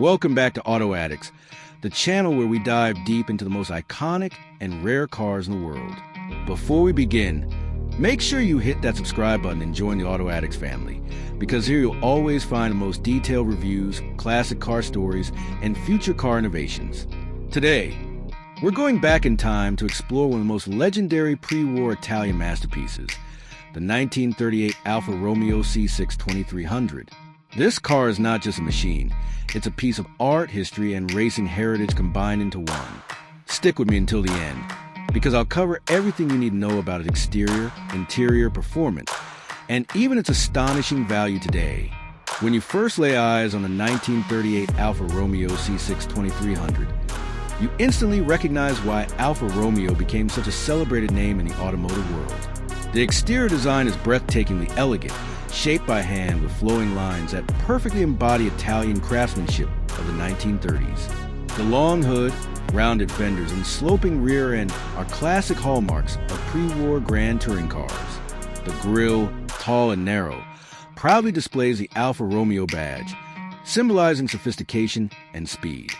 Welcome back to Auto Addicts, the channel where we dive deep into the most iconic and rare cars in the world. Before we begin, make sure you hit that subscribe button and join the Auto Addicts family, because here you'll always find the most detailed reviews, classic car stories, and future car innovations. Today, we're going back in time to explore one of the most legendary pre-war Italian masterpieces, the 1938 Alfa Romeo C6 2300. This car is not just a machine, it's a piece of art, history, and racing heritage combined into one. Stick with me until the end, because I'll cover everything you need to know about its exterior, interior, performance, and even its astonishing value today. When you first lay eyes on the 1938 Alfa Romeo C6 2300, you instantly recognize why Alfa Romeo became such a celebrated name in the automotive world. The exterior design is breathtakingly elegant, shaped by hand with flowing lines that perfectly embody Italian craftsmanship of the 1930s. The long hood, rounded fenders, and sloping rear end are classic hallmarks of pre-war grand touring cars. The grille, tall and narrow, proudly displays the Alfa Romeo badge, symbolizing sophistication and speed.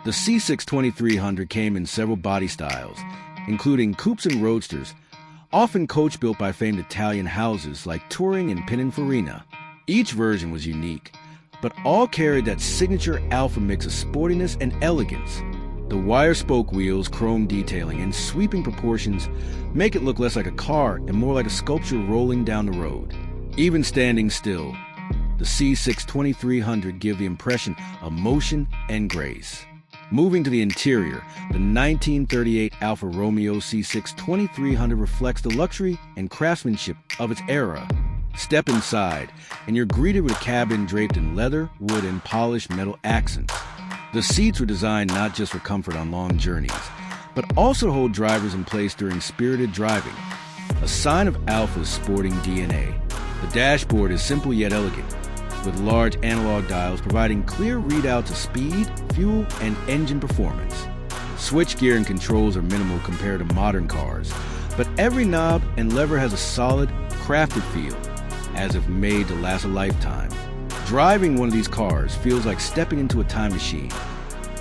The C6 2300 came in several body styles, including coupes and roadsters, often coach-built by famed Italian houses like Touring and Pininfarina. Each version was unique, but all carried that signature Alfa mix of sportiness and elegance. The wire-spoke wheels, chrome detailing, and sweeping proportions make it look less like a car and more like a sculpture rolling down the road. Even standing still, the C6 2300 give the impression of motion and grace. Moving to the interior, the 1938 Alfa Romeo C6 2300 reflects the luxury and craftsmanship of its era. Step inside, and you're greeted with a cabin draped in leather, wood, and polished metal accents. The seats were designed not just for comfort on long journeys, but also to hold drivers in place during spirited driving, a sign of Alfa's sporting DNA. The dashboard is simple yet elegant, with large analog dials providing clear readouts of speed, fuel, and engine performance. Switchgear and controls are minimal compared to modern cars, but every knob and lever has a solid, crafted feel, as if made to last a lifetime. Driving one of these cars feels like stepping into a time machine,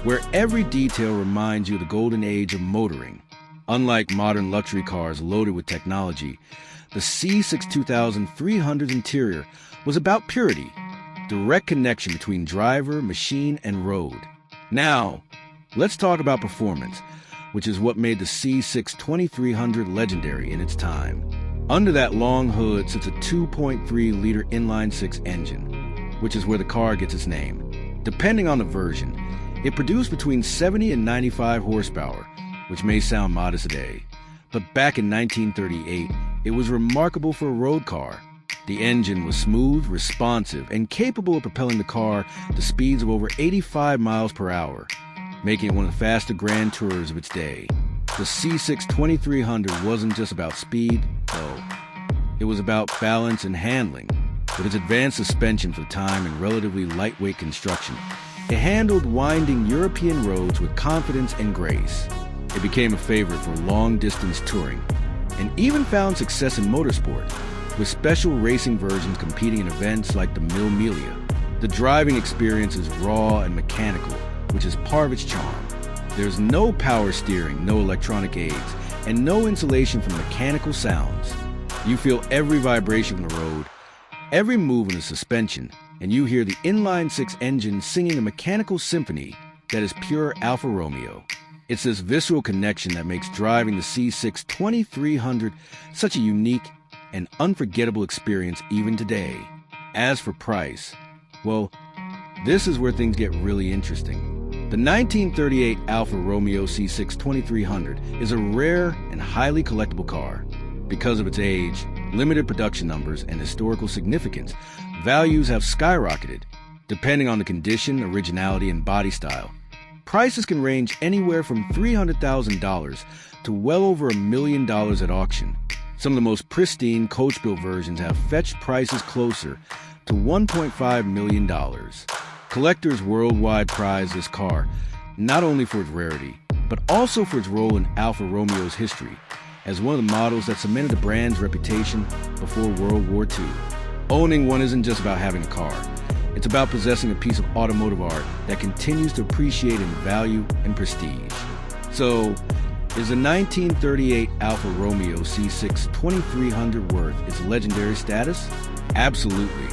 where every detail reminds you of the golden age of motoring. Unlike modern luxury cars loaded with technology, the C6 2300's interior was about purity, direct connection between driver, machine, and road. Now, let's talk about performance, which is what made the C6 2300 legendary in its time. Under that long hood sits a 2.3-liter inline-six engine, which is where the car gets its name. Depending on the version, it produced between 70 and 95 horsepower, which may sound modest today. But back in 1938, it was remarkable for a road car. The engine was smooth, responsive, and capable of propelling the car to speeds of over 85 miles per hour, making it one of the faster grand tourers of its day. The C6 2300 wasn't just about speed, though. It was about balance and handling. With its advanced suspension for the time and relatively lightweight construction, it handled winding European roads with confidence and grace. It became a favorite for long-distance touring, and even found success in motorsport, with special racing versions competing in events like the Mille Miglia. The driving experience is raw and mechanical, which is part of its charm. There's no power steering, no electronic aids, and no insulation from mechanical sounds. You feel every vibration from the road, every move in the suspension, and you hear the inline-six engine singing a mechanical symphony that is pure Alfa Romeo. It's this visceral connection that makes driving the C6 2300 such a unique and unforgettable experience even today. As for price, well, this is where things get really interesting. The 1938 Alfa Romeo C6 2300 is a rare and highly collectible car. Because of its age, limited production numbers, and historical significance, values have skyrocketed. Depending on the condition, originality, and body style, prices can range anywhere from $300,000 to well over $1 million at auction. Some of the most pristine coach-built versions have fetched prices closer to $1.5 million. Collectors worldwide prize this car not only for its rarity, but also for its role in Alfa Romeo's history as one of the models that cemented the brand's reputation before World War II. Owning one isn't just about having a car. It's about possessing a piece of automotive art that continues to appreciate in value and prestige. So, is the 1938 Alfa Romeo C6 2300 worth its legendary status? Absolutely.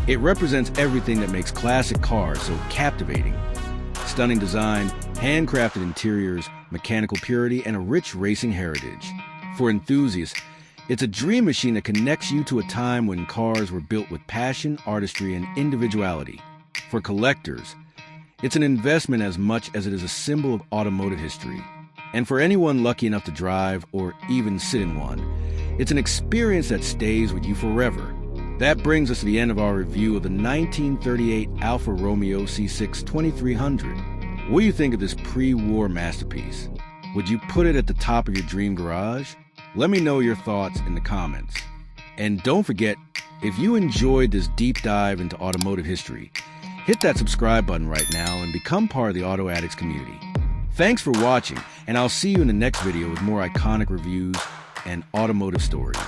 It represents everything that makes classic cars so captivating. Stunning design, handcrafted interiors, mechanical purity, and a rich racing heritage. For enthusiasts, it's a dream machine that connects you to a time when cars were built with passion, artistry, and individuality. For collectors, it's an investment as much as it is a symbol of automotive history. And for anyone lucky enough to drive or even sit in one, it's an experience that stays with you forever. That brings us to the end of our review of the 1938 Alfa Romeo C6 2300. What do you think of this pre-war masterpiece? Would you put it at the top of your dream garage? Let me know your thoughts in the comments. And don't forget, if you enjoyed this deep dive into automotive history, hit that subscribe button right now and become part of the Auto Addicts community. Thanks for watching, and I'll see you in the next video with more iconic reviews and automotive stories.